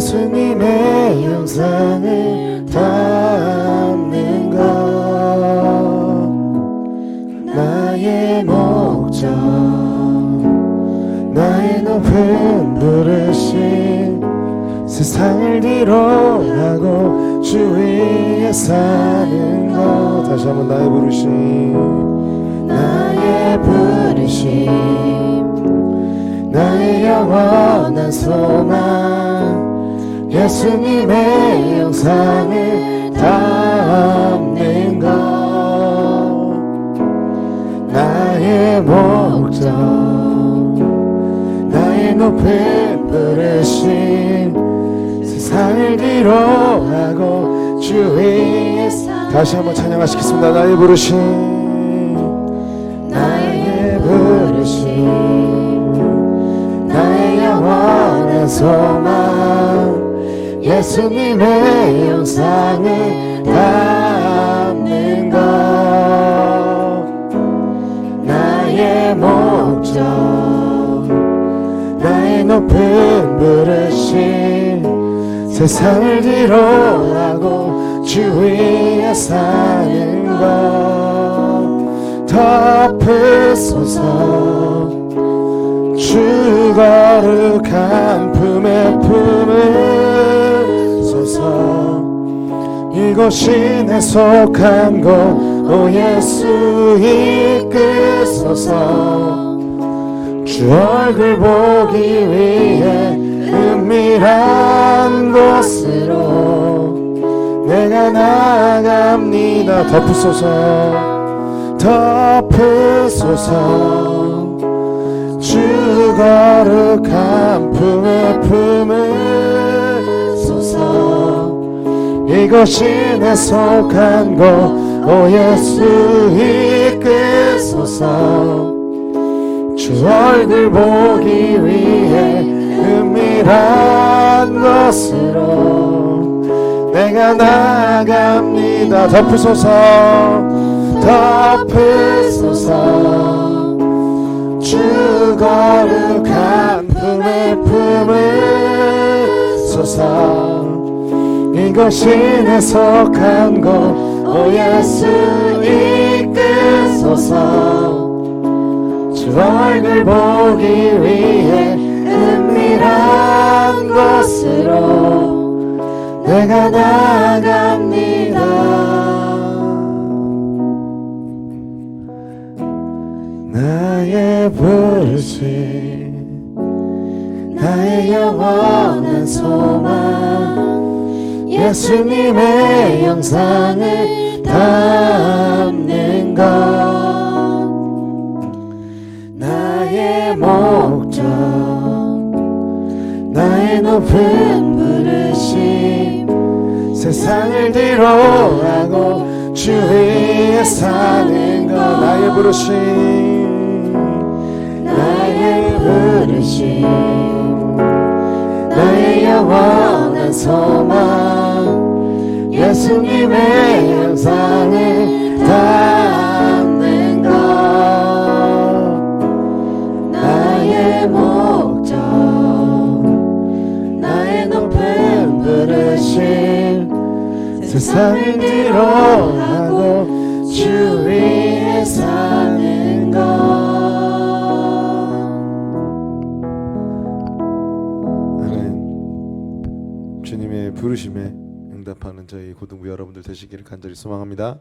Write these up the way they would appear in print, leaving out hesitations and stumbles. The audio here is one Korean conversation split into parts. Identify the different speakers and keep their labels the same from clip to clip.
Speaker 1: 예수님의 형상을 담는 것 나의 목적 나의 높은 부르심 세상을 뒤로하고 주 위에 사는 것 다시 한번 나의 부르심 나의 부르심 나의 영원한 소망 예수님의 형상을 담는 것 나의 목적 나의 높은 부르심 세상을 뒤로하고 주 위에 다시 한번 찬양하시겠습니다. 나의 부르심 나의 부르심 나의 영원한 소망 예수님의 형상을 담는 것 나의 목적 나의 높은 부르심 세상을 뒤로하고 주 위에 사는 것 덮으소서 주 거룩한 품에 품으소서 이곳이 내 속한 곳 오 예수 이끄소서 주 얼굴 보기 위해 은밀한 곳으로 내가 나아갑니다. 덮으소서 덮으소서 주 거룩한 품에 품으소서 이것이 내 속한 곳 오 예수 이끄소서 주 얼굴 보기 위해 은밀한 곳으로 내가 나아갑니다. 덮으소서 덮으소서 주 거룩한 품에 품으소서 이것이 내 속한 곳 오 예수 이끄소서 주 얼굴 보기 위해 은밀한 곳으로 내가 나아갑니다. 나의 부르심 나의 영원한 소망 예수님의 형상을 담는 것 나의 목적 나의 높은 부르심 세상을 뒤로하고 주 위에 사는 것 나의 부르심 나의 부르심 나의 영원한 소망 예수님의 형상을 담는 것 나의 목적 나의 높은 부르심 세상을 뒤로하고 주 위에 사는 것 하나님 주님의 부르심에 응답하는 저희 고등부 여러분들 되시기를 간절히 소망합니다.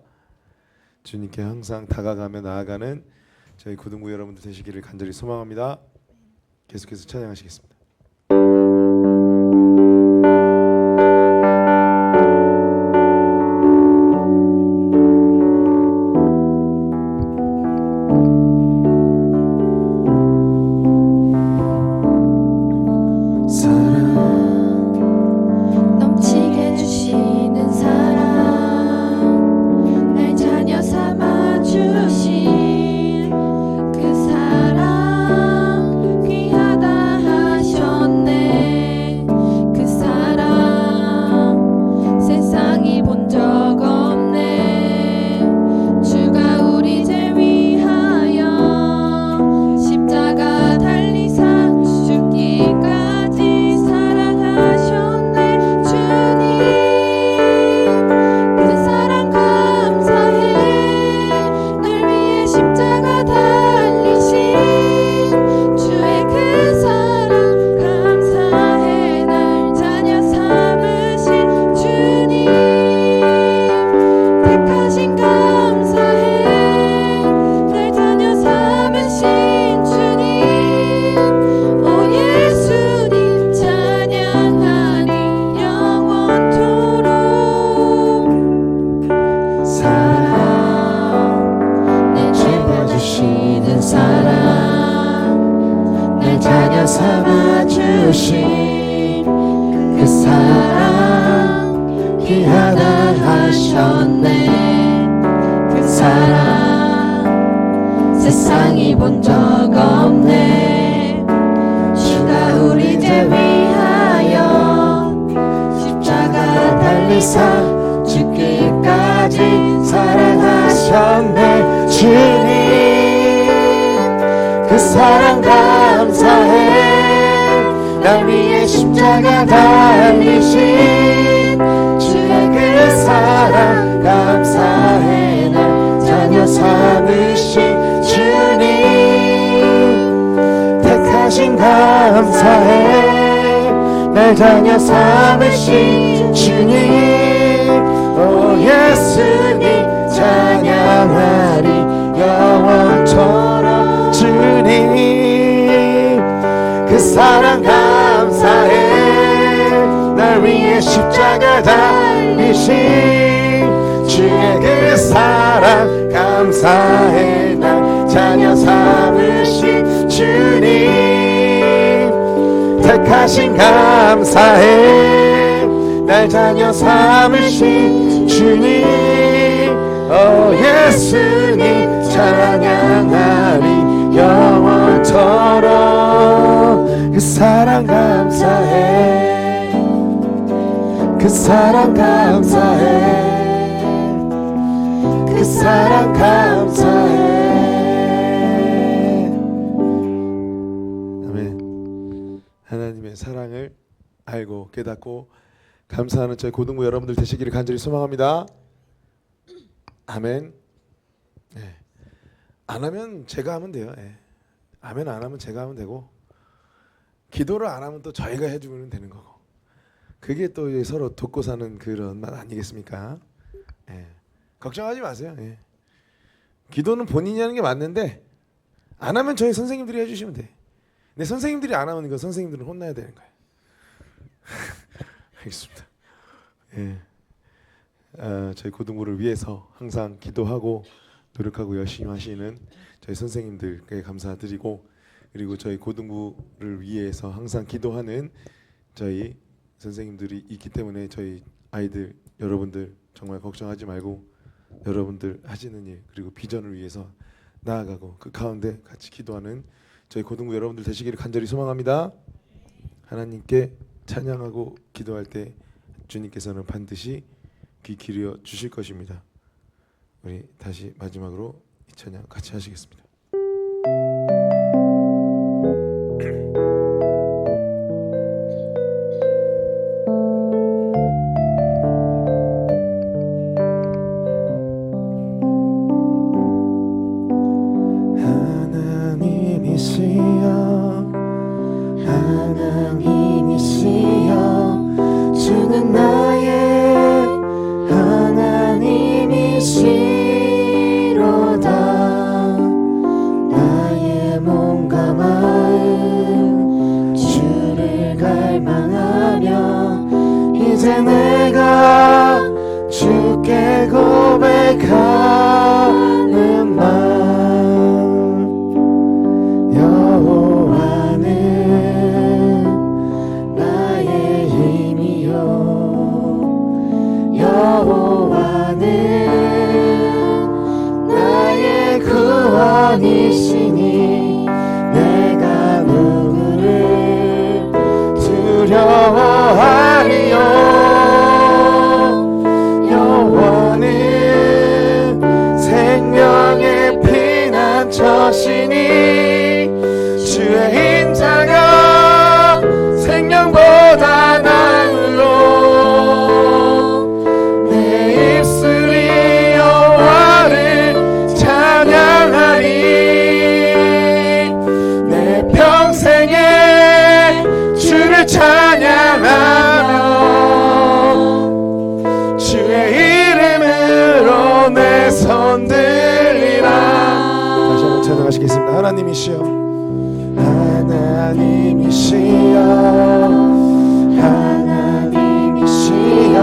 Speaker 1: 주님께 항상 다가가며 나아가는 저희 고등부 여러분들 되시기를 간절히 소망합니다. 계속해서 찬양하시겠습니다.
Speaker 2: 주신 그 사랑 귀하다 하시 삼아주신 그 사랑 귀하다 하셨네. 그 사랑 세상이 본 적 없네. 주가 우리 죄 위하여 십자가 달리사 죽기까지 사랑하셨네. 주님 그 사랑 감사해. 날 위해 십자가 달리신 주의 그 사랑 감사해. 날 자녀 삼으신 주님 택하신 감사해. 날 자녀 삼으신 주님 오 예수님 찬양하리 영원토록. 주님 그 사랑 감사해. 날 위해 십자가 달리신 주의 그 사랑 감사해. 날 자녀 삼으신 주님 택하신 감사해. 날 자녀 삼으신 주님 오 예수님 찬양하리 영원토록. 그 사랑 감사해. 그 사랑 감사해. 그 사랑 감사해.
Speaker 1: 아멘. 하나님의 사랑을 알고 깨닫고 감사하는 저희 고등부 여러분들 되시기를 간절히 소망합니다. 아멘. 네. 안 하면 제가 하면 돼요. 네. 아멘 안 하면 제가 하면 되고, 기도를 안 하면 또 저희가 해주면 되는 거고, 그게 또 서로 돕고 사는 그런 맛 아니겠습니까? 네. 걱정하지 마세요. 네. 기도는 본인이 하는 게 맞는데 안 하면 저희 선생님들이 해주시면 돼. 근데 선생님들이 안 하면 이거 선생님들은 혼나야 되는 거예요. 알겠습니다. 예. 저희 고등부를 위해서 항상 기도하고 노력하고 열심히 하시는 저희 선생님들께 감사드리고, 그리고 저희 고등부를 위해서 항상 기도하는 저희 선생님들이 있기 때문에 저희 아이들 여러분들 정말 걱정하지 말고 여러분들 하시는 일 그리고 비전을 위해서 나아가고 그 가운데 같이 기도하는 저희 고등부 여러분들 되시기를 간절히 소망합니다. 하나님께 찬양하고 기도할 때 주님께서는 반드시 귀 기울여 주실 것입니다. 우리 다시 마지막으로 이 찬양 같이 하시겠습니다.
Speaker 2: 하나님이시여 주는 나의 하나님이시로다. 나의 몸과 마음 주를 갈망하며 이제 내가 주께 고백하는 말. 여호와는 나의 구원이시니 내가 누구를 두려워하리요. 여호와는 생명의 피난처시니 주의 인자가 생명보다 나으로. 찬양하며 주의 이름으로 내 손 들리라.
Speaker 1: 다시 한번 찬양하시겠습니다. 하나님이시여
Speaker 2: 하나님이시여 하나님이시여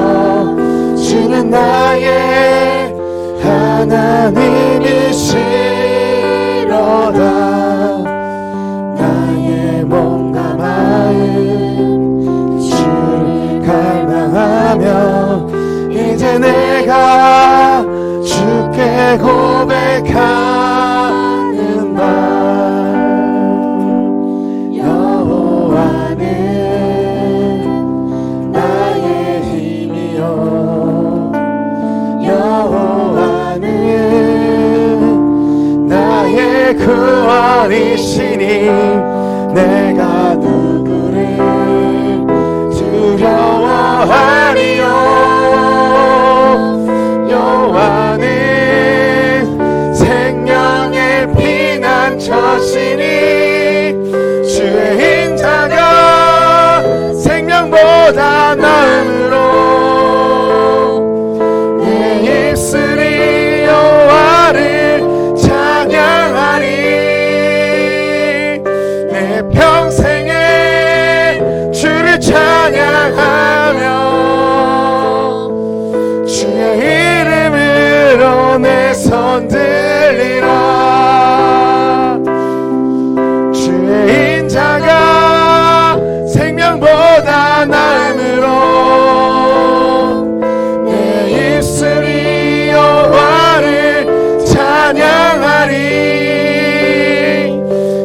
Speaker 2: 주는 나의 하나님이시로다. 나의 몸과 구원이시니 내가 누구를 두려워하리요. 여호와는 생명의 피난처시니 주의 인자가 생명보다 나음으로 내 입술이 여호와를 찬양하리. 내 평생에 주를 찬양하며 주의 이름으로 내 손 들리라. 주의 인자가 생명보다 나음으로 내 입술이 여호와를 찬양하리.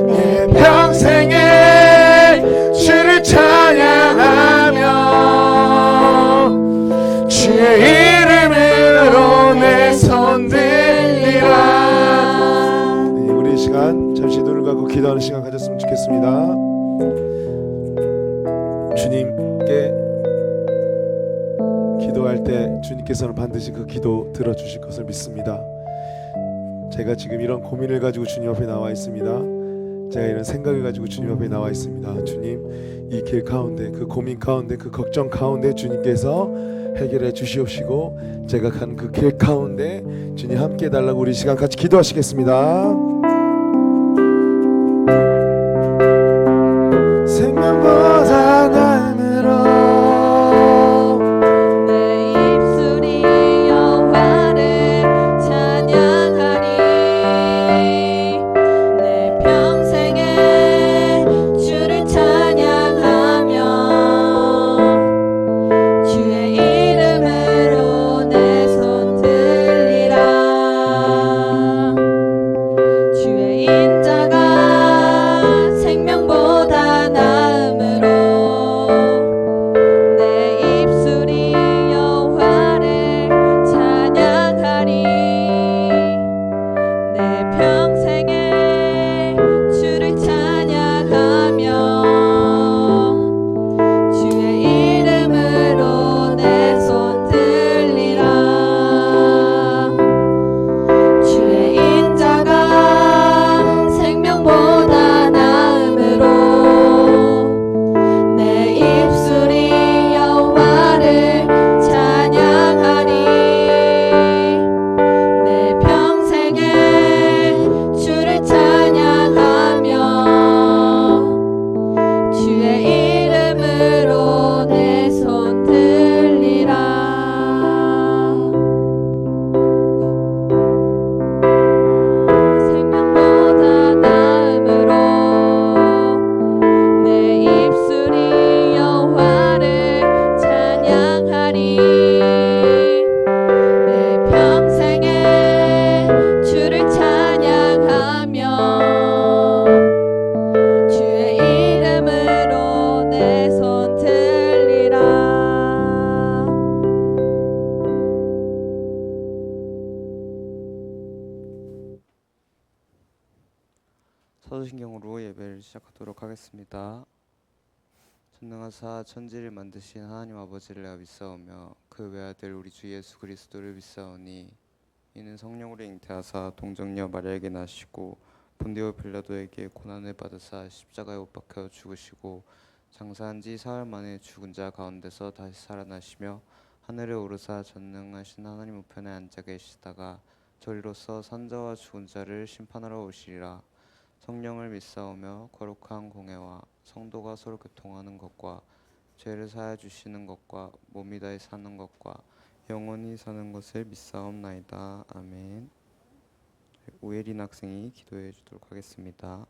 Speaker 2: 내 평생에 주를 찬양하며 주의 이름으로 내 손 들리라.
Speaker 1: 네, 우리 이 시간 잠시 눈을 감고 기도하는 시간 가졌으면 좋겠습니다. 주님께 기도할 때 주님께서는 반드시 그 기도 들어주실 것을 믿습니다. 제가 지금 이런 고민을 가지고 주님 앞에 나와 있습니다. 제가 이런 생각을 가지고 주님 앞에 나와 있습니다. 주님, 이 길 가운데, 그 고민 가운데, 그 걱정 가운데 주님께서 해결해 주시옵시고, 제가 가는 그 길 가운데 주님 함께 해달라고 우리 시간 같이 기도하시겠습니다.
Speaker 2: 생명보다 나음으로
Speaker 3: 내 입술이 여호와를 찬양하리. 내 평생에 주를 찬양하며 주의 이름으로 내 손 들리라. 주의 인자가 생명보다 나음으로 내 입술이 여호와를 찬양하리. 내 평생에 주를 찬양하며 주의 이름으로 내 손 들리라. 주의 인자가 생명보다 나음으로 내 입술이 여호와를 찬양하리. 내 평생에 주를 찬양하며 주의 이름으로 내 손 들리라. 생명보다 나음으로 내 입술이 여호와를 찬양하리. 내 평생에 주를 찬양하며 주의 이름으로 내 손 들리라.
Speaker 4: 사도신경으로 예배를 시작하도록 하겠습니다. 전능하사 천지를 만드신 하나님 아버지를 내가 믿사오며 그 외아들 우리 주 예수 그리스도를 믿사오니 이는 성령으로 잉태하사 동정녀 마리아에게 나시고 본디오 빌라도에게 고난을 받으사 십자가에 못 박혀 죽으시고 장사한 지 사흘 만에 죽은 자 가운데서 다시 살아나시며 하늘에 오르사 전능하신 하나님 우편에 앉아 계시다가 저리로서 산자와 죽은 자를 심판하러 오시리라. 성령을 믿사오며 거룩한 공회와 성도가 서로 교통하는 것과 죄를 사하여 주시는 것과 몸이 다해 사는 것과 영원히 사는 것을 믿사옵나이다. 아멘. 오예린 학생이 기도해 주도록 하겠습니다.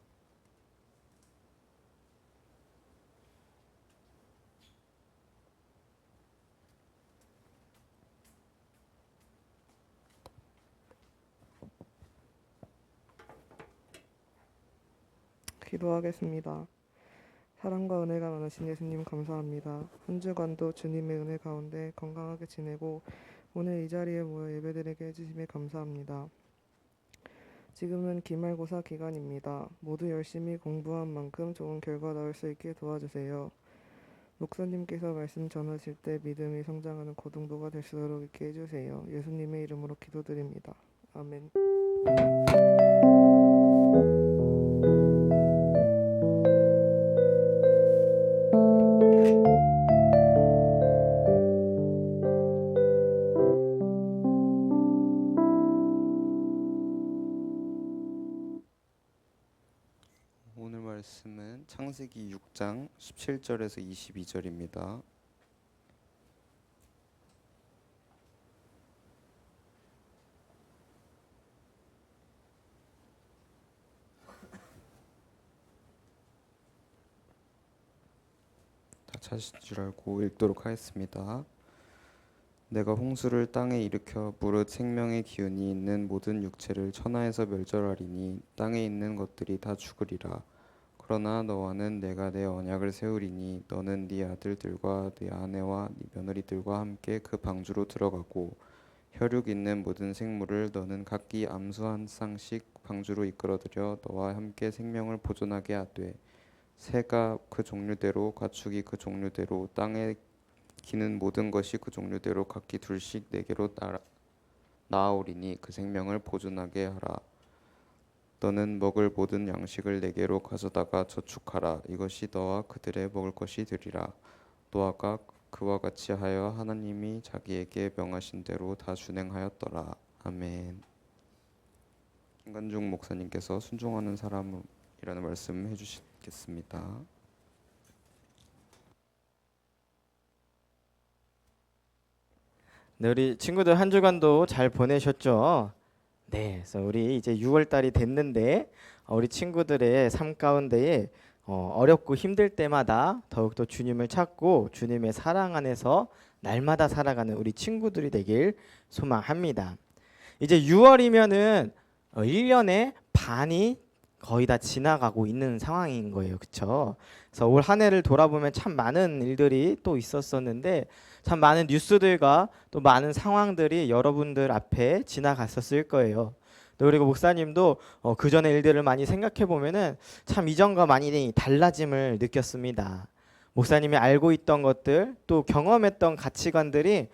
Speaker 5: 기도하겠습니다. 사랑과 은혜가 많으신 예수님 감사합니다. 한 주간도 주님의 은혜 가운데 건강하게 지내고 오늘 이 자리에 모여 예배드리게 해주심에 감사합니다. 지금은 기말고사 기간입니다. 모두 열심히 공부한 만큼 좋은 결과 나올 수 있게 도와주세요. 목사님께서 말씀 전하실 때 믿음이 성장하는 고등부가 될 수 있게 해주세요. 예수님의 이름으로 기도드립니다. 아멘.
Speaker 4: 오늘 말씀은 창세기 6장 17절에서 22절입니다. 다 찾으신 줄 알고 읽도록 하겠습니다. 내가 홍수를 땅에 일으켜 무릇 생명의 기운이 있는 모든 육체를 천하에서 멸절하리니 땅에 있는 것들이 다 죽으리라. 그러나 너와는 내가 내 언약을 세우리니 너는 네 아들들과 네 아내와 네 며느리들과 함께 그 방주로 들어가고 혈육 있는 모든 생물을 너는 각기 암수 한 쌍씩 방주로 이끌어들여 너와 함께 생명을 보존하게 하되 새가 그 종류대로 가축이 그 종류대로 땅에 기는 모든 것이 그 종류대로 각기 둘씩 내게로 나아오리니 그 생명을 보존하게 하라. 너는 먹을 모든 양식을 내게로 가져다가 저축하라. 이것이 너와 그들의 먹을 것이 되리라. 노아가 그와 같이 하여 하나님이 자기에게 명하신 대로 다 준행하였더라. 아멘. 김관중 목사님께서 순종하는 사람이라는 말씀 해주시겠습니다.
Speaker 2: 네, 우리 친구들 한 주간도 잘 보내셨죠? 네, 그래서 우리 이제 6월 달이 됐는데 우리 친구들의 삶 가운데에 어렵고 힘들 때마다 더욱더 주님을 찾고 주님의 사랑 안에서 날마다 살아가는 우리 친구들이 되길 소망합니다. 이제 6월이면은 1년의 반이 거의 다 지나가고 있는 상황인 거예요. 그렇죠? 그래서 올 한 해를 돌아보면 참 많은 일들이 또 있었었는데 참 많은 뉴스들과 또 많은 상황들이 여러분들 앞에 지나갔었을 거예요. 또 그리고 목사님도 그 전의 일들을 많이 생각해 보면은 참 이전과 많이 달라짐을 느꼈습니다. 목사님이 알고 있던 것들 또 경험했던 가치관들이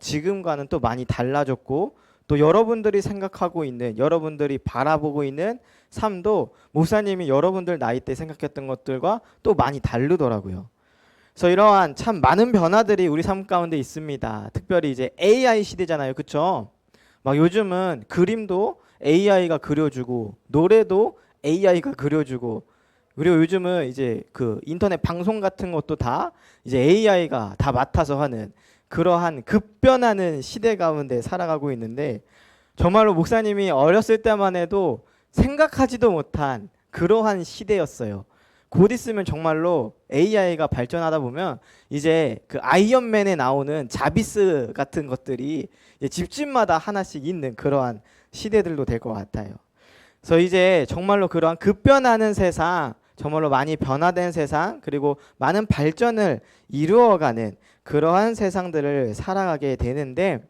Speaker 2: 지금과는 또 많이 달라졌고 또 여러분들이 생각하고 있는 여러분들이 바라보고 있는 삶도 목사님이 여러분들 나이 때 생각했던 것들과 또 많이 다르더라고요. 그래서 이러한 참 많은 변화들이 우리 삶 가운데 있습니다. 특별히 이제 AI 시대잖아요. 그렇죠? 막 요즘은 그림도 AI가 그려주고 노래도 AI가 그려주고 그리고 요즘은 이제 그 인터넷 방송 같은 것도 다 이제 AI가 다 맡아서 하는 그러한 급변하는 시대 가운데 살아가고 있는데 정말로 목사님이 어렸을 때만 해도 생각하지도 못한 그러한 시대였어요. 곧 있으면 정말로 AI가 발전하다 보면 이제 그 아이언맨에 나오는 자비스 같은 것들이 집집마다 하나씩 있는 그러한 시대들도 될 것 같아요. 그래서 이제 정말로 그러한 급변하는 세상, 정말로 많이 변화된 세상, 그리고 많은 발전을 이루어가는 그러한 세상들을 살아가게 되는데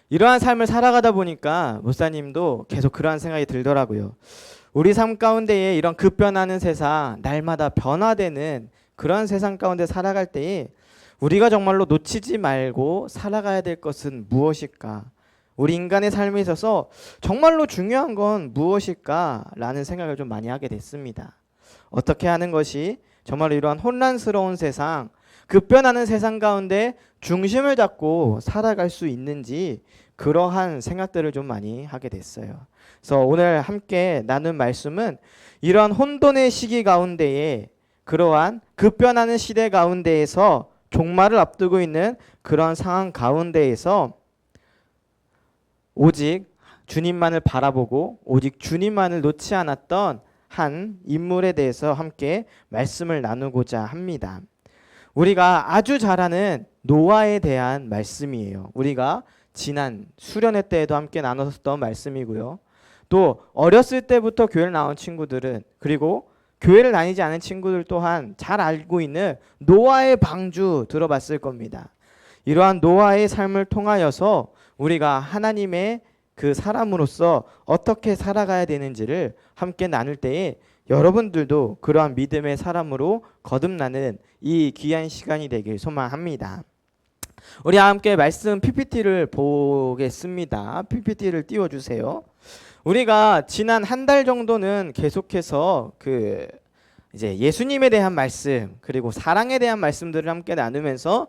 Speaker 2: 이러한 삶을 살아가다 보니까 목사님도 계속 그러한 생각이 들더라고요. 우리 삶 가운데에 이런 급변하는 세상, 날마다 변화되는 그런 세상 가운데 살아갈 때에 우리가 정말로 놓치지 말고 살아가야 될 것은 무엇일까? 우리 인간의 삶에 있어서 정말로 중요한 건 무엇일까라는 생각을 좀 많이 하게 됐습니다. 어떻게 하는 것이 정말로 이러한 혼란스러운 세상, 급변하는 세상 가운데 중심을 잡고 살아갈 수 있는지 그러한 생각들을 좀 많이 하게 됐어요. 그래서 오늘 함께 나눈 말씀은 이러한 혼돈의 시기 가운데에 그러한 급변하는 시대 가운데에서 종말을 앞두고 있는 그러한 상황 가운데에서 오직 주님만을 바라보고 오직 주님만을 놓지 않았던 한 인물에 대해서 함께 말씀을 나누고자 합니다. 우리가 아주 잘 아는 노아에 대한 말씀이에요. 우리가 지난 수련회 때에도 함께 나눴었던 말씀이고요. 또 어렸을 때부터 교회를 나온 친구들은 그리고 교회를 다니지 않은 친구들 또한 잘 알고 있는 노아의 방주 들어봤을 겁니다. 이러한 노아의 삶을 통하여서 우리가 하나님의 그 사람으로서 어떻게 살아가야 되는지를 함께 나눌 때에 여러분들도 그러한 믿음의 사람으로 거듭나는 이 귀한 시간이 되길 소망합니다. 우리 함께 말씀 PPT를 보겠습니다. PPT를 띄워주세요. 우리가 지난 한 달 정도는 계속해서 이제 예수님에 대한 말씀 그리고 사랑에 대한 말씀들을 함께 나누면서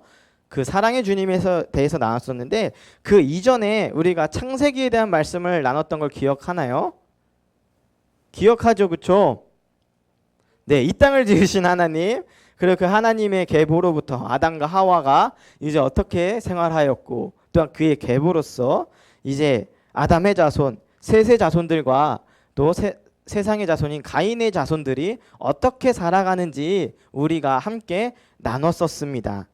Speaker 2: 그 사랑의 주님에 대해서 나눴었는데 그 이전에 우리가 창세기에 대한 말씀을 나눴던 걸 기억하나요? 기억하죠, 그렇죠? 네, 이 땅을 지으신 하나님 그리고 그 하나님의 계보로부터 아담과 하와가 이제 어떻게 생활하였고 또한 그의 계보로서 이제 아담의 자손, 셋의 자손들과 또 세상의 자손인 가인의 자손들이 어떻게 살아가는지 우리가 함께 나눴었습니다.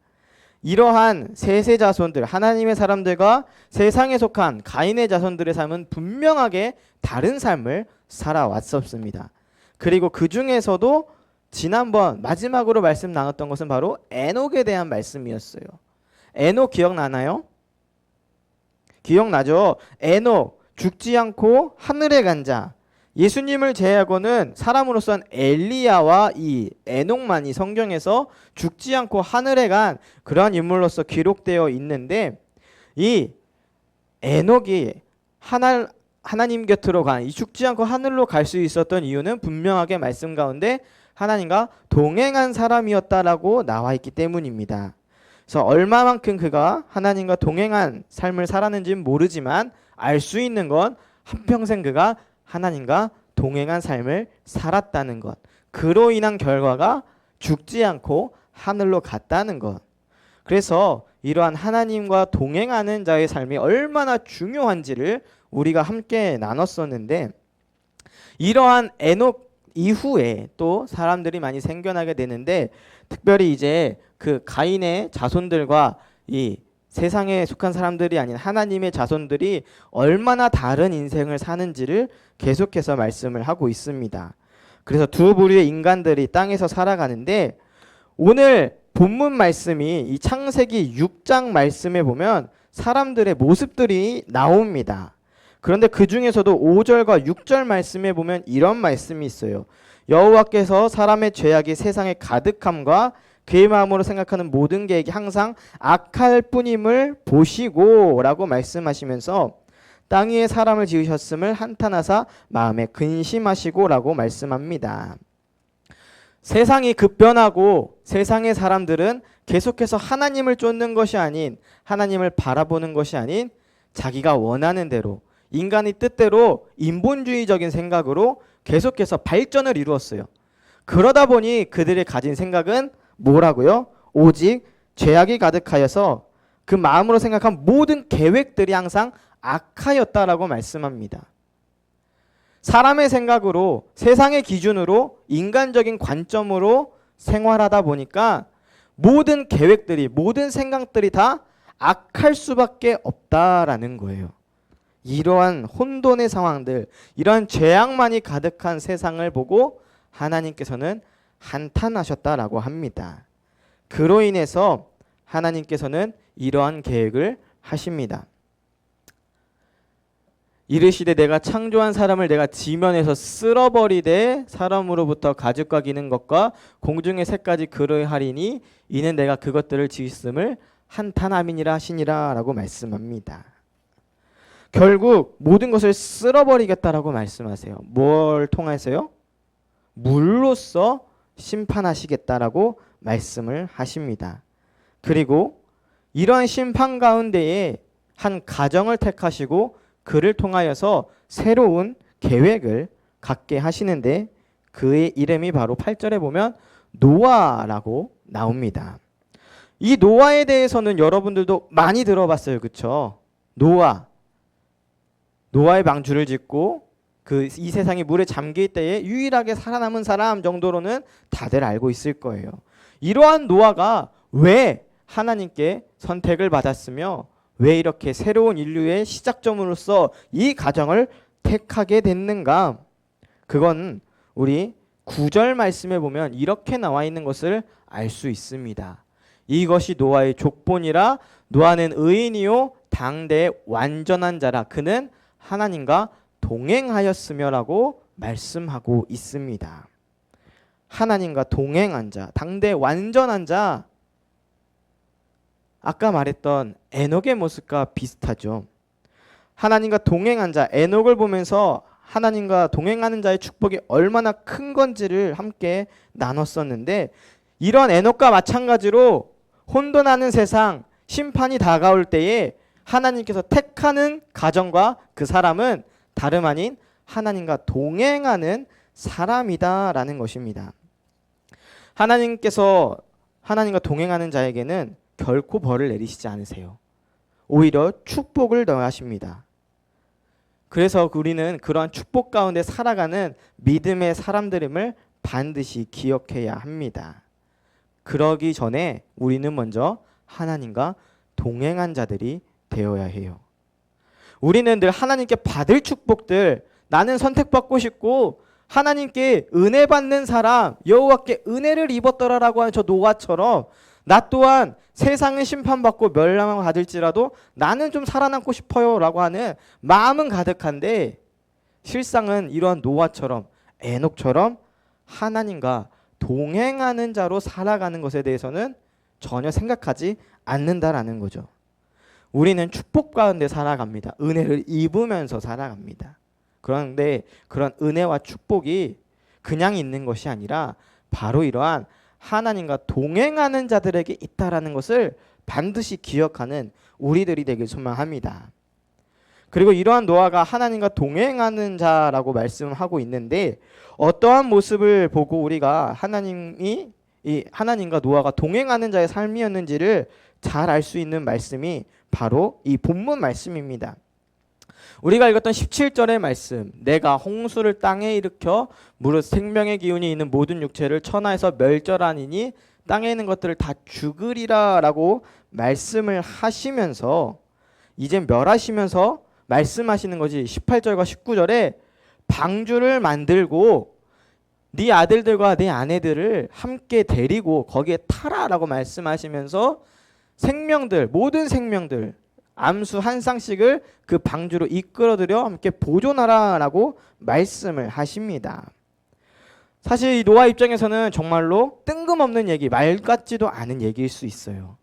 Speaker 2: 이러한 셋의 자손들, 하나님의 사람들과 세상에 속한 가인의 자손들의 삶은 분명하게 다른 삶을 살아왔었습니다. 그리고 그 중에서도 지난번 마지막으로 말씀 나눴던 것은 바로 에녹에 대한 말씀이었어요. 에녹 기억나나요? 기억나죠? 에녹, 죽지 않고 하늘에 간 자. 예수님을 제외하고는 사람으로서는 엘리야와 이 에녹만이 성경에서 죽지 않고 하늘에 간 그러한 인물로서 기록되어 있는데 이 에녹이 하나님 곁으로 간 이 죽지 않고 하늘로 갈 수 있었던 이유는 분명하게 말씀 가운데 하나님과 동행한 사람이었다라고 나와 있기 때문입니다. 그래서 얼마만큼 그가 하나님과 동행한 삶을 살았는지는 모르지만 알 수 있는 건 한평생 그가 하나님과 동행한 삶을 살았다는 것. 그로 인한 결과가 죽지 않고 하늘로 갔다는 것. 그래서 이러한 하나님과 동행하는 자의 삶이 얼마나 중요한지를 우리가 함께 나눴었는데 이러한 에녹 이후에 또 사람들이 많이 생겨나게 되는데 특별히 이제 그 가인의 자손들과 이 세상에 속한 사람들이 아닌 하나님의 자손들이 얼마나 다른 인생을 사는지를 계속해서 말씀을 하고 있습니다. 그래서 두 부류의 인간들이 땅에서 살아가는데 오늘 본문 말씀이 이 창세기 6장 말씀에 보면 사람들의 모습들이 나옵니다. 그런데 그 중에서도 5절과 6절 말씀에 보면 이런 말씀이 있어요. 여호와께서 사람의 죄악이 세상에 가득함과 그의 마음으로 생각하는 모든 계획이 항상 악할 뿐임을 보시고 라고 말씀하시면서 땅 위에 사람을 지으셨음을 한탄하사 마음에 근심하시고 라고 말씀합니다. 세상이 급변하고 세상의 사람들은 계속해서 하나님을 쫓는 것이 아닌 하나님을 바라보는 것이 아닌 자기가 원하는 대로 인간의 뜻대로 인본주의적인 생각으로 계속해서 발전을 이루었어요. 그러다 보니 그들이 가진 생각은 뭐라고요? 오직 죄악이 가득하여서 그 마음으로 생각한 모든 계획들이 항상 악하였다라고 말씀합니다. 사람의 생각으로 세상의 기준으로 인간적인 관점으로 생활하다 보니까 모든 계획들이 모든 생각들이 다 악할 수밖에 없다라는 거예요. 이러한 혼돈의 상황들, 이러한 죄악만이 가득한 세상을 보고 하나님께서는 한탄하셨다라고 합니다. 그로 인해서 하나님께서는 이러한 계획을 하십니다. 이르시되 내가 창조한 사람을 내가 지면에서 쓸어버리되 사람으로부터 가죽과 기는 것과 공중의 새까지 그러하리니 이는 내가 그것들을 지었음을 한탄함이니라 하시니라 라고 말씀합니다. 결국 모든 것을 쓸어버리겠다라고 말씀하세요. 뭘 통해서요? 물로써 심판하시겠다라고 말씀을 하십니다. 그리고 이러한 심판 가운데에 한 가정을 택하시고 그를 통하여서 새로운 계획을 갖게 하시는데 그의 이름이 바로 8절에 보면 노아라고 나옵니다. 이 노아에 대해서는 여러분들도 많이 들어봤어요. 그렇죠? 노아의 방주를 짓고 이 세상이 물에 잠길 때에 유일하게 살아남은 사람 정도로는 다들 알고 있을 거예요. 이러한 노아가 왜 하나님께 선택을 받았으며 왜 이렇게 새로운 인류의 시작점으로서 이 가정을 택하게 됐는가? 그건 우리 9절 말씀에 보면 이렇게 나와 있는 것을 알 수 있습니다. 이것이 노아의 족본이라 노아는 의인이요 당대의 완전한 자라 그는 하나님과 동행하였으며라고 말씀하고 있습니다. 하나님과 동행한 자, 당대 완전한 자, 아까 말했던 에녹의 모습과 비슷하죠. 하나님과 동행한 자, 에녹을 보면서 하나님과 동행하는 자의 축복이 얼마나 큰 건지를 함께 나눴었는데, 이런 에녹과 마찬가지로 혼돈하는 세상, 심판이 다가올 때에 하나님께서 택하는 가정과 그 사람은 다름 아닌 하나님과 동행하는 사람이다라는 것입니다. 하나님께서 하나님과 동행하는 자에게는 결코 벌을 내리시지 않으세요. 오히려 축복을 더하십니다. 그래서 우리는 그러한 축복 가운데 살아가는 믿음의 사람들임을 반드시 기억해야 합니다. 그러기 전에 우리는 먼저 하나님과 동행한 자들이 되어야 해요. 우리는 늘 하나님께 받을 축복들, 나는 선택받고 싶고 하나님께 은혜 받는 사람, 여호와께 은혜를 입었더라라고 하는 저 노아처럼 나 또한 세상은 심판받고 멸망을 받을지라도 나는 좀 살아남고 싶어요 라고 하는 마음은 가득한데, 실상은 이러한 노아처럼 에녹처럼 하나님과 동행하는 자로 살아가는 것에 대해서는 전혀 생각하지 않는다라는 거죠. 우리는 축복 가운데 살아갑니다. 은혜를 입으면서 살아갑니다. 그런데 그런 은혜와 축복이 그냥 있는 것이 아니라 바로 이러한 하나님과 동행하는 자들에게 있다라는 것을 반드시 기억하는 우리들이 되길 소망합니다. 그리고 이러한 노아가 하나님과 동행하는 자라고 말씀하고 있는데, 어떠한 모습을 보고 우리가 하나님이 이 하나님과 노아가 동행하는 자의 삶이었는지를 잘 알 수 있는 말씀이 바로 이 본문 말씀입니다. 우리가 읽었던 17절의 말씀, 내가 홍수를 땅에 일으켜 무릇 생명의 기운이 있는 모든 육체를 천하에서 멸절하니니 땅에 있는 것들을 다 죽으리라 라고 말씀을 하시면서, 이제 멸하시면서 말씀하시는 것이 18절과 19절에 방주를 만들고 네 아들들과 네 아내들을 함께 데리고 거기에 타라라고 말씀하시면서 생명들, 모든 생명들 암수 한 쌍씩을 그 방주로 이끌어들여 함께 보존하라라고 말씀을 하십니다. 사실 이 노아 입장에서는 정말로 뜬금없는 얘기, 말 같지도 않은 얘기일 수 있어요.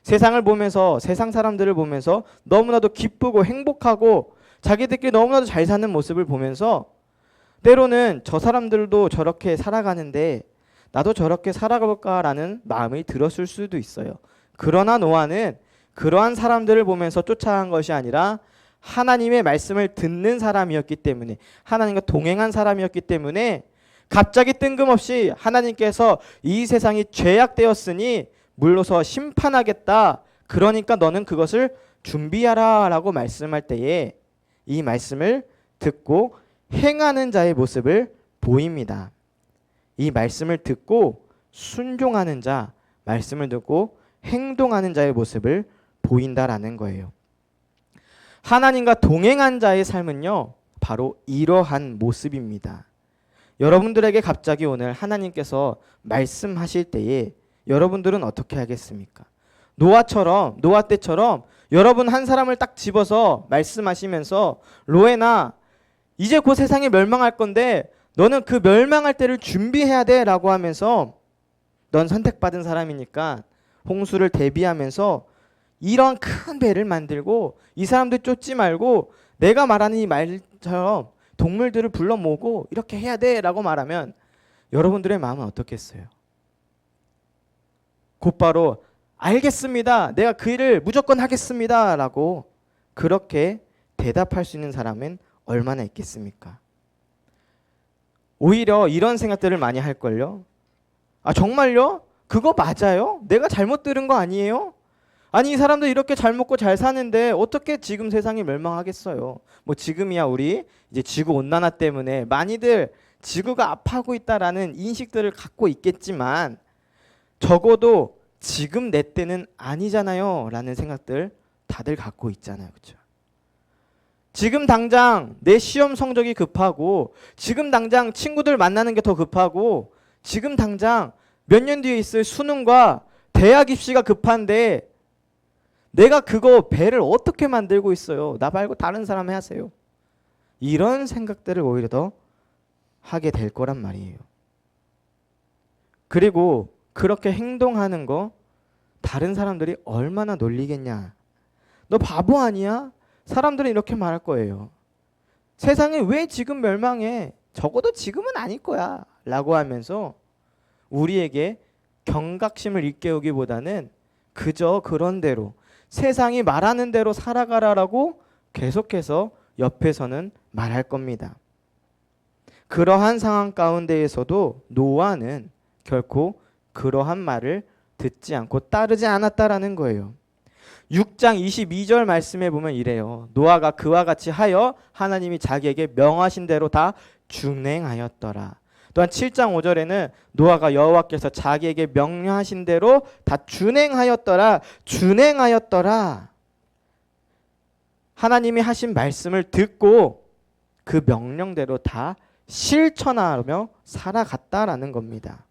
Speaker 2: 세상을 보면서, 세상 사람들을 보면서 너무나도 기쁘고 행복하고 자기들끼리 너무나도 잘 사는 모습을 보면서 때로는 저 사람들도 저렇게 살아가는데 나도 저렇게 살아가볼까라는 마음이 들었을 수도 있어요. 그러나 노아는 그러한 사람들을 보면서 쫓아간 것이 아니라 하나님의 말씀을 듣는 사람이었기 때문에, 하나님과 동행한 사람이었기 때문에 갑자기 뜬금없이 하나님께서 이 세상이 죄악되었으니 물러서 심판하겠다, 그러니까 너는 그것을 준비하라 라고 말씀할 때에 이 말씀을 듣고 행하는 자의 모습을 보입니다. 이 말씀을 듣고 순종하는 자, 말씀을 듣고 행동하는 자의 모습을 보인다라는 거예요. 하나님과 동행한 자의 삶은요, 바로 이러한 모습입니다. 여러분들에게 갑자기 오늘 하나님께서 말씀하실 때에 여러분들은 어떻게 하겠습니까? 노아 때처럼 여러분 한 사람을 딱 집어서 말씀하시면서 로에나 이제 곧 세상이 멸망할 건데 너는 그 멸망할 때를 준비해야 돼 라고 하면서 넌 선택받은 사람이니까 홍수를 대비하면서 이런 큰 배를 만들고 이 사람들 쫓지 말고 내가 말하는 이 말처럼 동물들을 불러 모으고 이렇게 해야 돼 라고 말하면 여러분들의 마음은 어떻겠어요? 곧바로 알겠습니다, 내가 그 일을 무조건 하겠습니다 라고 그렇게 대답할 수 있는 사람은 얼마나 있겠습니까? 오히려 이런 생각들을 많이 할걸요. 아 정말요? 그거 맞아요? 내가 잘못 들은 거 아니에요? 아니 이 사람들 이렇게 잘 먹고 잘 사는데 어떻게 지금 세상이 멸망하겠어요? 뭐 지금이야 우리 이제 지구 온난화 때문에 많이들 지구가 아파하고 있다라는 인식들을 갖고 있겠지만 적어도 지금 내 때는 아니잖아요 라는 생각들 다들 갖고 있잖아요. 그렇죠? 지금 당장 내 시험 성적이 급하고 지금 당장 친구들 만나는 게 더 급하고 지금 당장 몇 년 뒤에 있을 수능과 대학 입시가 급한데 내가 그거 배를 어떻게 만들고 있어요? 나 말고 다른 사람 하세요. 이런 생각들을 오히려 더 하게 될 거란 말이에요. 그리고 그렇게 행동하는 거 다른 사람들이 얼마나 놀리겠냐. 너 바보 아니야? 사람들은 이렇게 말할 거예요. 세상이 왜 지금 멸망해? 적어도 지금은 아닐 거야 라고 하면서 우리에게 경각심을 일깨우기보다는 그저 그런 대로 세상이 말하는 대로 살아가라라고 계속해서 옆에서는 말할 겁니다. 그러한 상황 가운데에서도 노아는 결코 그러한 말을 듣지 않고 따르지 않았다라는 거예요. 6장 22절 말씀에 보면 이래요. 노아가 그와 같이 하여 하나님이 자기에게 명하신 대로 다 준행하였더라. 또한 7장 5절에는 노아가 여호와께서 자기에게 명령하신 대로 다 준행하였더라. 준행하였더라. 하나님이 하신 말씀을 듣고 그 명령대로 다 실천하며 살아갔다라는 겁니다.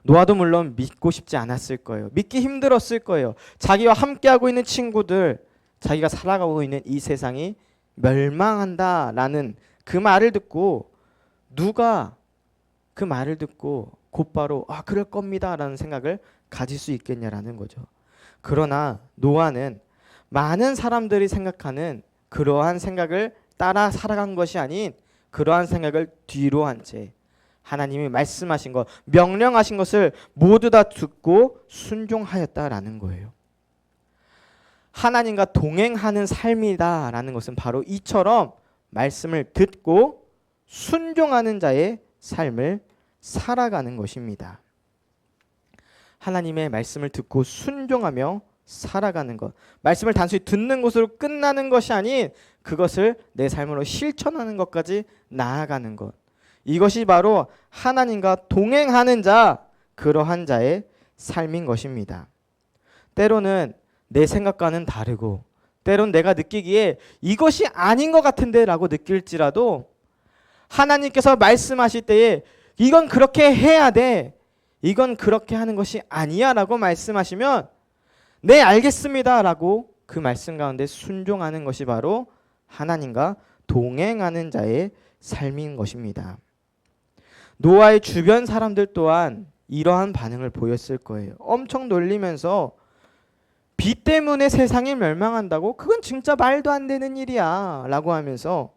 Speaker 2: 노아도 물론 믿고 싶지 않았을 거예요. 믿기 힘들었을 거예요. 자기와 함께하고 있는 친구들, 자기가 살아가고 있는 이 세상이 멸망한다라는 그 말을 듣고 누가 그 말을 듣고 곧바로 그럴 겁니다라는 생각을 가질 수 있겠냐라는 거죠. 그러나 노아는 많은 사람들이 생각하는 그러한 생각을 따라 살아간 것이 아닌 그러한 생각을 뒤로 한 채 하나님이 말씀하신 것, 명령하신 것을 모두 다 듣고 순종하였다라는 거예요. 하나님과 동행하는 삶이다라는 것은 바로 이처럼 말씀을 듣고 순종하는 자의 삶을 살아가는 것입니다. 하나님의 말씀을 듣고 순종하며 살아가는 것, 말씀을 단순히 듣는 것으로 끝나는 것이 아닌 그것을 내 삶으로 실천하는 것까지 나아가는 것, 이것이 바로 하나님과 동행하는 자, 그러한 자의 삶인 것입니다. 때로는 내 생각과는 다르고 때로는 내가 느끼기에 이것이 아닌 것 같은데 라고 느낄지라도 하나님께서 말씀하실 때에 이건 그렇게 해야 돼, 이건 그렇게 하는 것이 아니야 라고 말씀하시면 네 알겠습니다 라고 그 말씀 가운데 순종하는 것이 바로 하나님과 동행하는 자의 삶인 것입니다. 노아의 주변 사람들 또한 이러한 반응을 보였을 거예요. 엄청 놀리면서 비 때문에 세상이 멸망한다고? 그건 진짜 말도 안 되는 일이야 라고 하면서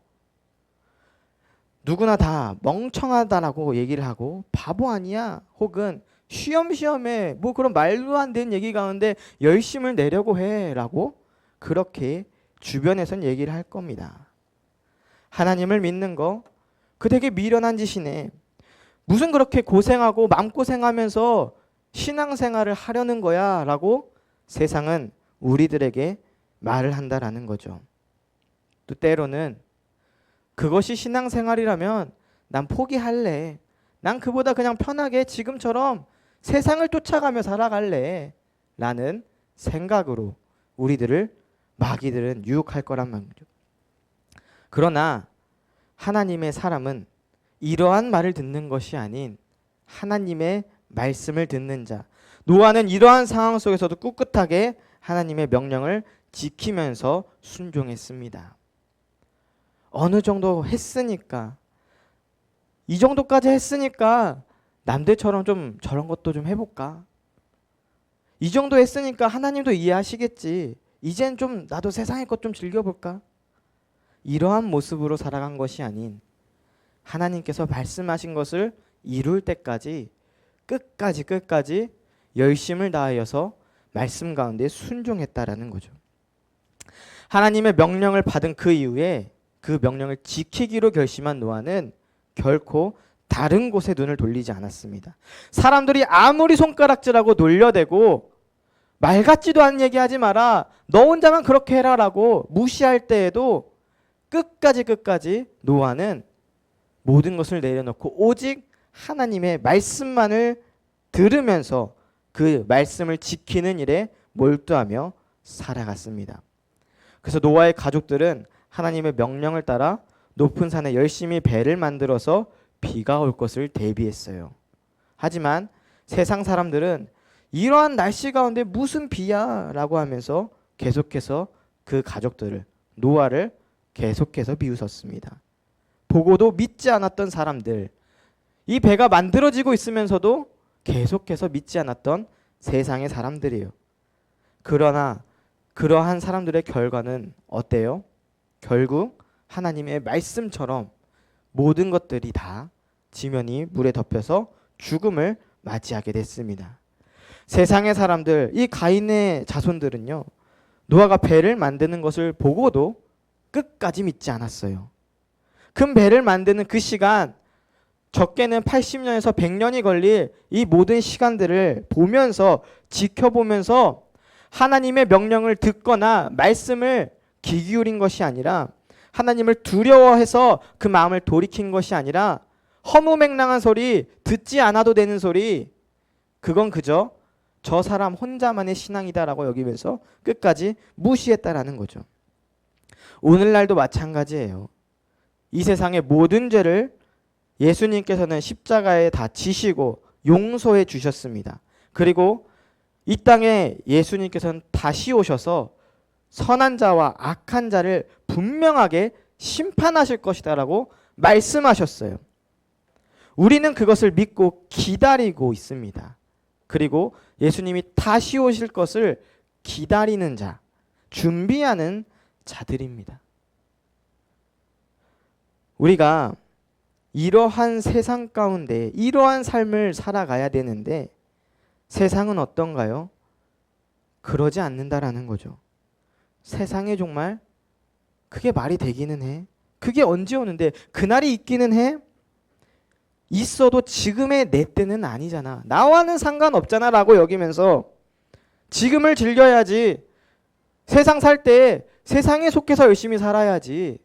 Speaker 2: 누구나 다 멍청하다라고 얘기를 하고 바보 아니야 혹은 쉬엄쉬엄해 뭐 그런 말도 안 되는 얘기 가운데 열심을 내려고 해 라고 그렇게 주변에선 얘기를 할 겁니다. 하나님을 믿는 거 그 되게 미련한 짓이네. 무슨 그렇게 고생하고 마음고생하면서 신앙생활을 하려는 거야 라고 세상은 우리들에게 말을 한다라는 거죠. 또 때로는 그것이 신앙생활이라면 난 포기할래. 난 그보다 그냥 편하게 지금처럼 세상을 쫓아가며 살아갈래 라는 생각으로 우리들을 마귀들은 유혹할 거란 말이죠. 그러나 하나님의 사람은 이러한 말을 듣는 것이 아닌 하나님의 말씀을 듣는 자, 노아는 이러한 상황 속에서도 꿋꿋하게 하나님의 명령을 지키면서 순종했습니다. 어느 정도 했으니까, 이 정도까지 했으니까 남들처럼 좀 저런 것도 좀 해볼까? 이 정도 했으니까 하나님도 이해하시겠지. 이젠 좀 나도 세상의 것 좀 즐겨볼까? 이러한 모습으로 살아간 것이 아닌 하나님께서 말씀하신 것을 이룰 때까지 끝까지 열심을 다하여서 말씀 가운데 순종했다라는 거죠. 하나님의 명령을 받은 그 이후에 그 명령을 지키기로 결심한 노아는 결코 다른 곳에 눈을 돌리지 않았습니다. 사람들이 아무리 손가락질하고 놀려대고 말 같지도 않은 얘기하지 마라, 너 혼자만 그렇게 해라라고 무시할 때에도 끝까지 노아는 모든 것을 내려놓고 오직 하나님의 말씀만을 들으면서 그 말씀을 지키는 일에 몰두하며 살아갔습니다. 그래서 노아의 가족들은 하나님의 명령을 따라 높은 산에 열심히 배를 만들어서 비가 올 것을 대비했어요. 하지만 세상 사람들은 이러한 날씨 가운데 무슨 비야 라고 하면서 계속해서 그 가족들을, 노아를 계속해서 비웃었습니다. 보고도 믿지 않았던 사람들, 이 배가 만들어지고 있으면서도 계속해서 믿지 않았던 세상의 사람들이에요. 그러나 그러한 사람들의 결과는 어때요? 결국 하나님의 말씀처럼 모든 것들이 다 지면이 물에 덮여서 죽음을 맞이하게 됐습니다. 세상의 사람들, 이 가인의 자손들은요, 노아가 배를 만드는 것을 보고도 끝까지 믿지 않았어요. 큰 배를 만드는 그 시간, 적게는 80년에서 100년이 걸릴 이 모든 시간들을 보면서, 지켜보면서 하나님의 명령을 듣거나 말씀을 귀 기울인 것이 아니라, 하나님을 두려워해서 그 마음을 돌이킨 것이 아니라, 허무맹랑한 소리, 듣지 않아도 되는 소리, 그건 그저 저 사람 혼자만의 신앙이다라고 여기면서 끝까지 무시했다라는 거죠. 오늘날도 마찬가지예요. 이 세상의 모든 죄를 예수님께서는 십자가에 다 지시고 용서해 주셨습니다. 그리고 이 땅에 예수님께서는 다시 오셔서 선한 자와 악한 자를 분명하게 심판하실 것이다라고 말씀하셨어요. 우리는 그것을 믿고 기다리고 있습니다. 그리고 예수님이 다시 오실 것을 기다리는 자, 준비하는 자들입니다. 우리가 이러한 세상 가운데 이러한 삶을 살아가야 되는데 세상은 어떤가요? 그러지 않는다라는 거죠. 세상에 정말 그게 말이 되기는 해. 그게 언제 오는데 그날이 있기는 해. 있어도 지금의 내 때는 아니잖아. 나와는 상관없잖아 라고 여기면서 지금을 즐겨야지. 세상 살 때 세상에 속해서 열심히 살아야지.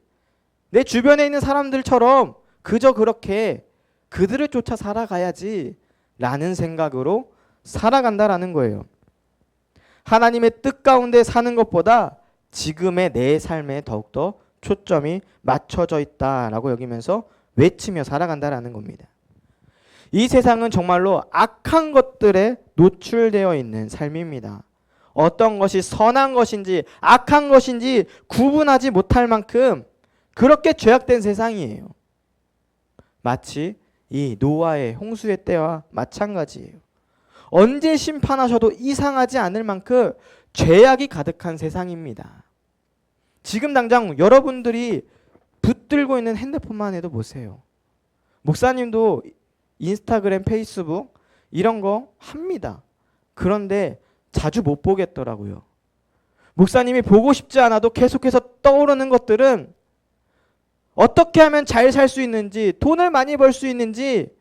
Speaker 2: 내 주변에 있는 사람들처럼 그저 그렇게 그들을 쫓아 살아가야지 라는 생각으로 살아간다라는 거예요. 하나님의 뜻 가운데 사는 것보다 지금의 내 삶에 더욱더 초점이 맞춰져 있다라고 여기면서 외치며 살아간다라는 겁니다. 이 세상은 정말로 악한 것들에 노출되어 있는 삶입니다. 어떤 것이 선한 것인지 악한 것인지 구분하지 못할 만큼 그렇게 죄악된 세상이에요. 마치 이 노아의 홍수의 때와 마찬가지예요. 언제 심판하셔도 이상하지 않을 만큼 죄악이 가득한 세상입니다. 지금 당장 여러분들이 붙들고 있는 핸드폰만 해도 보세요. 목사님도 인스타그램, 페이스북 이런 거 합니다. 그런데 자주 못 보겠더라고요. 목사님이 보고 싶지 않아도 계속해서 떠오르는 것들은 어떻게 하면 잘 살 수 있는지, 돈을 많이 벌 수 있는지,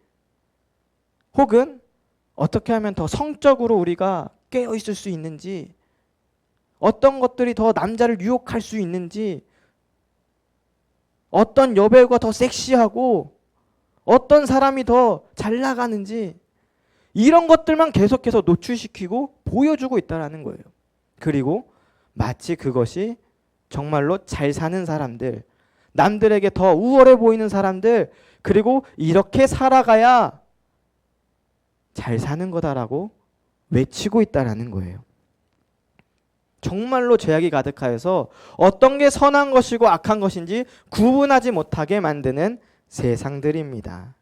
Speaker 2: 혹은 어떻게 하면 더 성적으로 우리가 깨어 있을 수 있는지, 어떤 것들이 더 남자를 유혹할 수 있는지, 어떤 여배우가 더 섹시하고 어떤 사람이 더 잘 나가는지, 이런 것들만 계속해서 노출시키고 보여주고 있다는 거예요. 그리고 마치 그것이 정말로 잘 사는 사람들, 남들에게 더 우월해 보이는 사람들, 그리고 이렇게 살아가야 잘 사는 거다라고 외치고 있다는 거예요. 정말로 죄악이 가득하여서 어떤 게 선한 것이고 악한 것인지 구분하지 못하게 만드는 세상들입니다.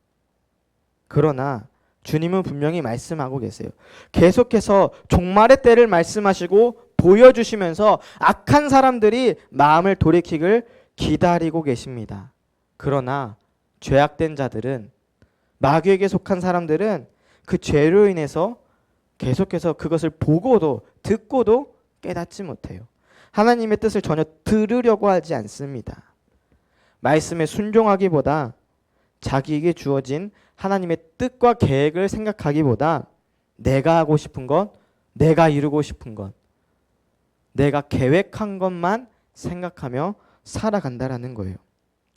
Speaker 2: 그러나 주님은 분명히 말씀하고 계세요. 계속해서 종말의 때를 말씀하시고 보여주시면서 악한 사람들이 마음을 돌이키길 기다리고 계십니다. 그러나 죄악된 자들은, 마귀에게 속한 사람들은 그 죄로 인해서 계속해서 그것을 보고도 듣고도 깨닫지 못해요. 하나님의 뜻을 전혀 들으려고 하지 않습니다. 말씀에 순종하기보다 자기에게 주어진 하나님의 뜻과 계획을 생각하기보다 내가 하고 싶은 것, 내가 이루고 싶은 것, 내가 계획한 것만 생각하며 살아간다라는 거예요.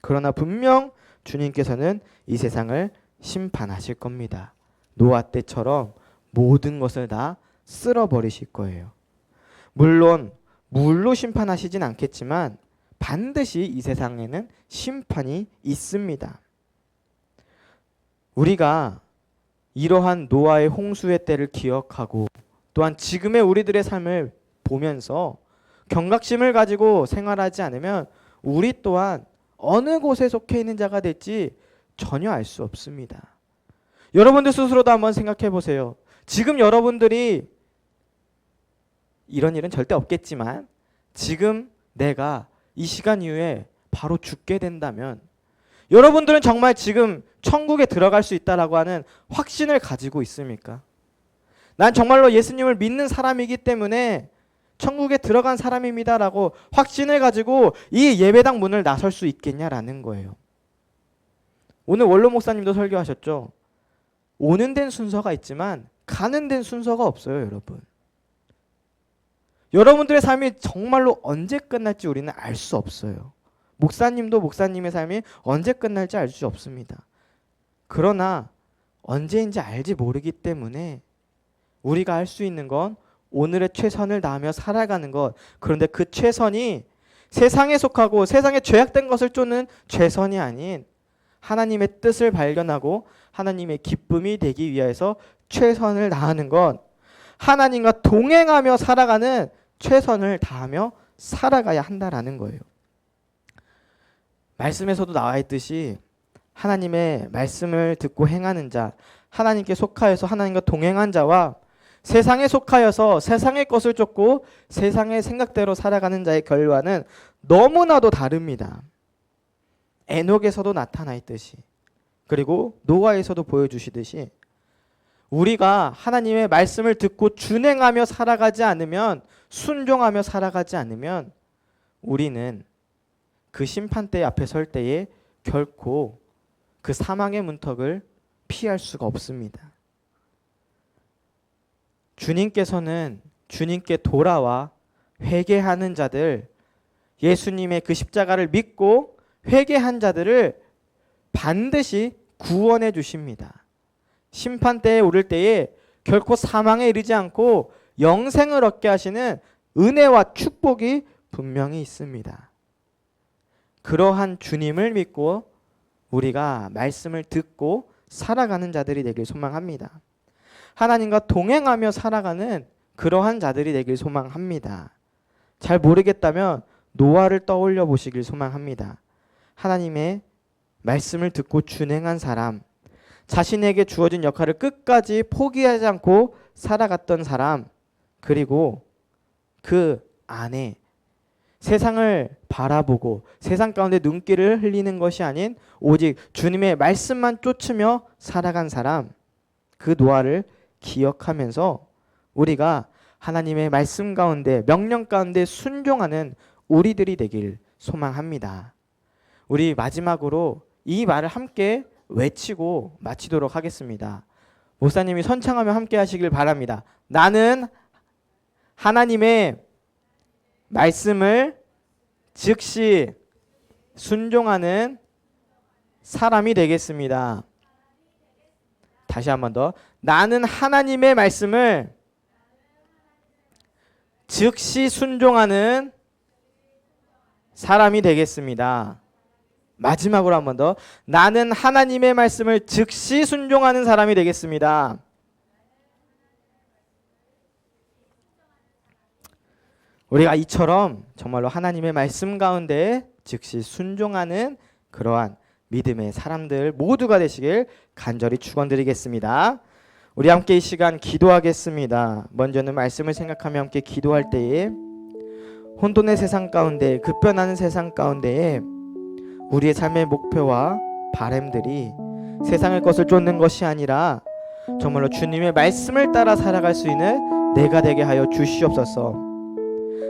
Speaker 2: 그러나 분명 주님께서는 이 세상을 심판하실 겁니다. 노아 때처럼 모든 것을 다 쓸어버리실 거예요. 물론 물로 심판하시진 않겠지만 반드시 이 세상에는 심판이 있습니다. 우리가 이러한 노아의 홍수의 때를 기억하고 또한 지금의 우리들의 삶을 보면서 경각심을 가지고 생활하지 않으면 우리 또한 어느 곳에 속해 있는 자가 될지 전혀 알 수 없습니다. 여러분들 스스로도 한번 생각해 보세요. 지금 여러분들이 이런 일은 절대 없겠지만 지금 내가 이 시간 이후에 바로 죽게 된다면 여러분들은 정말 지금 천국에 들어갈 수 있다라고 하는 확신을 가지고 있습니까? 난 정말로 예수님을 믿는 사람이기 때문에 천국에 들어간 사람입니다라고 확신을 가지고 이 예배당 문을 나설 수 있겠냐라는 거예요. 오늘 원로 목사님도 설교하셨죠. 오는 데는 순서가 있지만 가는 데는 순서가 없어요, 여러분. 여러분들의 삶이 정말로 언제 끝날지 우리는 알 수 없어요. 목사님도 목사님의 삶이 언제 끝날지 알 수 없습니다. 그러나 언제인지 알지 모르기 때문에 우리가 할 수 있는 건 오늘의 최선을 다하며 살아가는 것. 그런데 그 최선이 세상에 속하고 세상에 죄악된 것을 쫓는 최선이 아닌 하나님의 뜻을 발견하고 하나님의 기쁨이 되기 위해서 최선을 다하는 것. 하나님과 동행하며 살아가는 최선을 다하며 살아가야 한다라는 거예요. 말씀에서도 나와 있듯이 하나님의 말씀을 듣고 행하는 자, 하나님께 속하여서 하나님과 동행한 자와 세상에 속하여서 세상의 것을 쫓고 세상의 생각대로 살아가는 자의 결과는 너무나도 다릅니다. 에녹에서도 나타나 있듯이, 그리고 노아에서도 보여주시듯이 우리가 하나님의 말씀을 듣고 준행하며 살아가지 않으면, 순종하며 살아가지 않으면 우리는 그 심판대 앞에 설 때에 결코 그 사망의 문턱을 피할 수가 없습니다. 주님께서는 주님께 돌아와 회개하는 자들, 예수님의 그 십자가를 믿고 회개한 자들을 반드시 구원해 주십니다. 심판대에 오를 때에 결코 사망에 이르지 않고 영생을 얻게 하시는 은혜와 축복이 분명히 있습니다. 그러한 주님을 믿고 우리가 말씀을 듣고 살아가는 자들이 되길 소망합니다. 하나님과 동행하며 살아가는 그러한 자들이 되길 소망합니다. 잘 모르겠다면 노아를 떠올려 보시길 소망합니다. 하나님의 말씀을 듣고 준행한 사람, 자신에게 주어진 역할을 끝까지 포기하지 않고 살아갔던 사람, 그리고 그 안에 세상을 바라보고 세상 가운데 눈길을 흘리는 것이 아닌 오직 주님의 말씀만 쫓으며 살아간 사람, 그 노아를 기억하면서 우리가 하나님의 말씀 가운데, 명령 가운데 순종하는 우리들이 되길 소망합니다. 우리 마지막으로 이 말을 함께 외치고 마치도록 하겠습니다. 목사님이 선창하며 함께 하시길 바랍니다. 나는 하나님의 말씀을 즉시 순종하는 사람이 되겠습니다. 다시 한 번 더. 나는 하나님의 말씀을 즉시 순종하는 사람이 되겠습니다. 마지막으로 한 번 더. 나는 하나님의 말씀을 즉시 순종하는 사람이 되겠습니다. 우리가 이처럼 정말로 하나님의 말씀 가운데 즉시 순종하는 그러한 믿음의 사람들 모두가 되시길 간절히 축원드리겠습니다. 우리 함께 이 시간 기도하겠습니다. 먼저는 말씀을 생각하며 함께 기도할 때에 혼돈의 세상 가운데, 급변하는 세상 가운데에 우리의 삶의 목표와 바램들이 세상의 것을 쫓는 것이 아니라 정말로 주님의 말씀을 따라 살아갈 수 있는 내가 되게 하여 주시옵소서.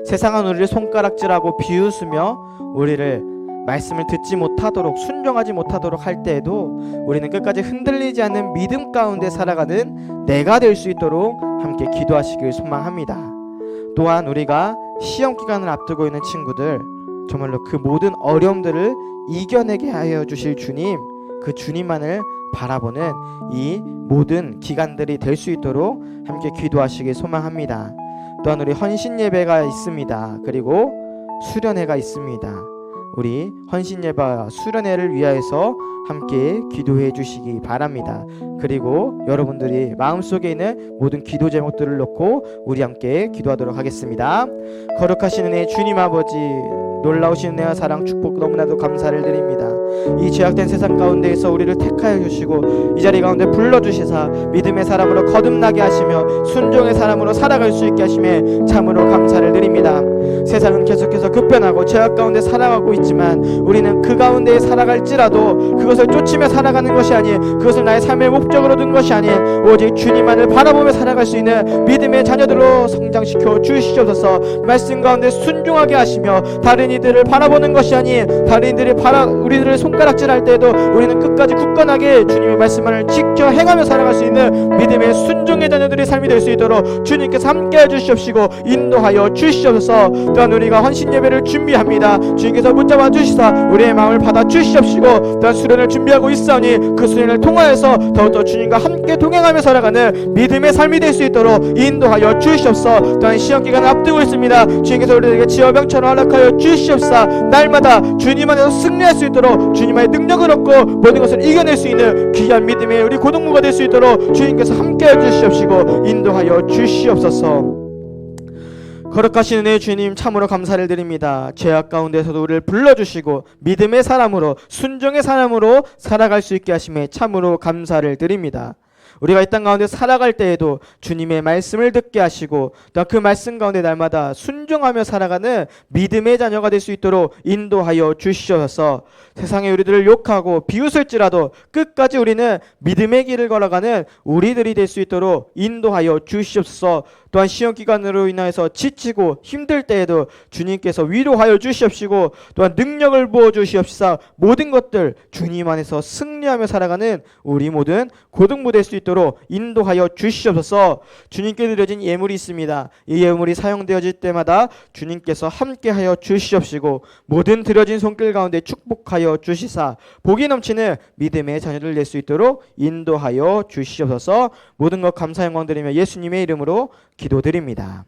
Speaker 2: 세상은 우리를 손가락질하고 비웃으며 우리를 말씀을 듣지 못하도록, 순종하지 못하도록 할 때에도 우리는 끝까지 흔들리지 않는 믿음 가운데 살아가는 내가 될 수 있도록 함께 기도하시길 소망합니다. 또한 우리가 시험 기간을 앞두고 있는 친구들, 정말로 그 모든 어려움들을 이겨내게 하여 주실 주님, 그 주님만을 바라보는 이 모든 기간들이 될 수 있도록 함께 기도하시길 소망합니다. 또한 우리 헌신 예배가 있습니다. 그리고 수련회가 있습니다. 우리 헌신 예배와 수련회를 위하여서 함께 기도해 주시기 바랍니다. 그리고 여러분들이 마음속에 있는 모든 기도 제목들을 놓고 우리 함께 기도하도록 하겠습니다. 거룩하신 은혜 주님 아버지, 놀라우신 은혜와 사랑 축복 너무나도 감사를 드립니다. 이 죄악된 세상 가운데에서 우리를 택하여 주시고 이 자리 가운데 불러주시사 믿음의 사람으로 거듭나게 하시며 순종의 사람으로 살아갈 수 있게 하심에 참으로 감사를 드립니다. 세상은 계속해서 급변하고 죄악 가운데 살아가고 있지만 우리는 그 가운데 살아갈지라도 그것을 쫓으며 살아가는 것이 아닌, 그것을 나의 삶의 목적으로 둔 것이 아닌 오직 주님만을 바라보며 살아갈 수 있는 믿음의 자녀들로 성장시켜 주시옵소서. 말씀 가운데 순종하게 하시며 다른 이들을 바라보는 것이 아닌 다른 이들이 우리들을 손가락질할 때에도 우리는 끝까지 굳건하게 주님의 말씀을 지켜 행하며 살아갈 수 있는 믿음의 순종의 자녀들의 삶이 될 수 있도록 주님께서 함께해 주시옵시고 인도하여 주시옵소서. 또한 우리가 헌신 예배를 준비합니다. 주님께서 붙잡아 주시사 우리의 마음을 받아 주시옵시고 또한 수련을 준비하고 있사오니 그 수련을 통하여서 더욱더 주님과 함께 동행하며 살아가는 믿음의 삶이 될 수 있도록 인도하여 주시옵소서. 또한 시험 기간을 앞두고 있습니다. 주님께서 우리에게 지어병처럼 허락하여 주시옵사 날마다 주님 안에서 승리할 수 있도록 주님의 능력을 얻고 모든 것을 이겨낼 수 있는 귀한 믿음의 우리 고등부가 될 수 있도록 주님께서 함께해 주시옵시고 인도하여 주시옵소서. 거룩하신 은혜의 주님 참으로 감사를 드립니다. 죄악 가운데서도 우리를 불러주시고 믿음의 사람으로 순종의 사람으로 살아갈 수 있게 하심에 참으로 감사를 드립니다. 우리가 이 땅 가운데 살아갈 때에도 주님의 말씀을 듣게 하시고 또 그 말씀 가운데 날마다 순종하며 살아가는 믿음의 자녀가 될 수 있도록 인도하여 주시옵소서. 세상에 우리들을 욕하고 비웃을지라도 끝까지 우리는 믿음의 길을 걸어가는 우리들이 될 수 있도록 인도하여 주시옵소서. 또한 시험 기간으로 인하여서 지치고 힘들 때에도 주님께서 위로하여 주시옵시고 또한 능력을 부어 주시옵시사 모든 것들 주님 안에서 승리하며 살아가는 우리 모든 고등부 될 수 있도록 인도하여 주시옵소서. 주님께 드려진 예물이 있습니다. 이 예물이 사용되어질 때마다 주님께서 함께하여 주시옵시고 모든 드려진 손길 가운데 축복하여 주시사 복이 넘치는 믿음의 자녀들 될 수 있도록 인도하여 주시옵소서. 모든 것 감사 영광 드리며 예수님의 이름으로 기도드립니다.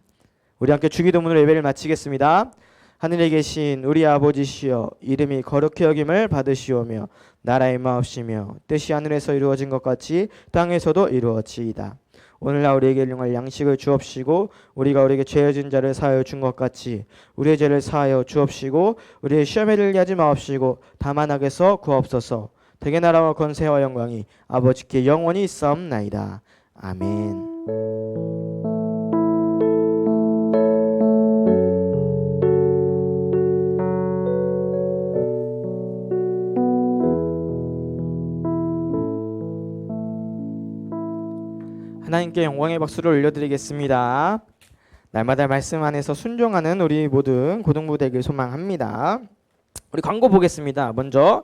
Speaker 2: 우리 함께 주기도문으로 예배를 마치겠습니다. 하늘에 계신 우리 아버지시여, 이름이 거룩히 여김을 받으시오며 나라의 마옵시며 뜻이 하늘에서 이루어진 것 같이 땅에서도 이루어지이다. 오늘날 우리에게 일용할 양식을 주옵시고 우리가 우리에게 죄진 자를 사하여 준 것 같이 우리의 죄를 사하여 주옵시고 우리의 시험에 들게 하지 마옵시고 다만 악에서 구하옵소서. 대개 나라와 권세와 영광이 아버지께 영원히 있사옵나이다. 아멘. 하나님께 영광의 박수를 올려드리겠습니다. 날마다 말씀 안에서 순종하는 우리 모든 고등부 되길 소망합니다. 우리 광고 보겠습니다. 먼저